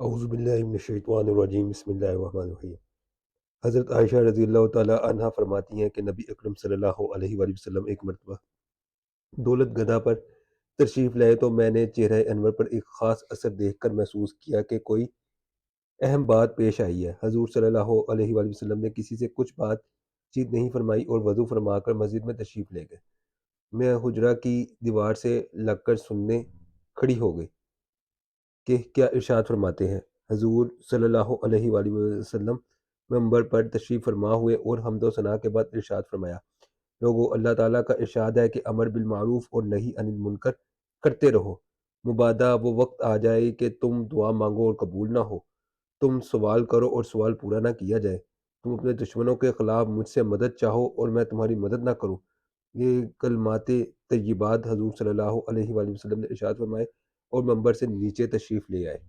औज़ुबिल्लाहिमिनश्शैतानिर्रजीम बिस्मिल्लाहिर्रहमानिर्रहीम। हज़रत आयशा रज़ियल्लाहु ताला अन्हा फरमाती हैं कि नबी अकरम सल्लल्लाहु अलैहि वसल्लम एक मरतबा दौलत गदा पर तशरीफ़ लाए तो मैंने चेहरे अनवर पर एक ख़ास असर देखकर महसूस किया कि कोई अहम बात पेश आई है। हज़ूर सल्लल्लाहु अलैहि वसल्लम ने किसी से कुछ बातचीत नहीं फरमाई और वज़ू फरमाकर मस्जिद में तशरीफ़ ले गए। मैं हुजरा की दीवार से लगकर सुनने खड़ी हो गई कि क्या इरशाद फरमाते हैं। हजूर सल्लल्लाहु अलैहि वसल्लम मंबर पर तशरीफ़ फरमा हुए और हम्दो सना के बाद इरशाद फरमाया, लोगो अल्लाह ताला का इरशाद है कि अमर बिल मारूफ और नही अनिल मुनकर करते रहो। मुबादा वो वक्त आ जाए कि तुम दुआ मांगो और कबूल ना हो, तुम सवाल करो और सवाल पूरा ना किया जाए, तुम अपने दुश्मनों के खिलाफ मुझसे मदद चाहो और मैं तुम्हारी मदद ना करूँ। ये कलमाते तय्यबात हजूर सल्लल्लाहु अलैहि वसल्लम ने इरशाद फरमाए और मंबर से नीचे तशरीफ़ ले आए।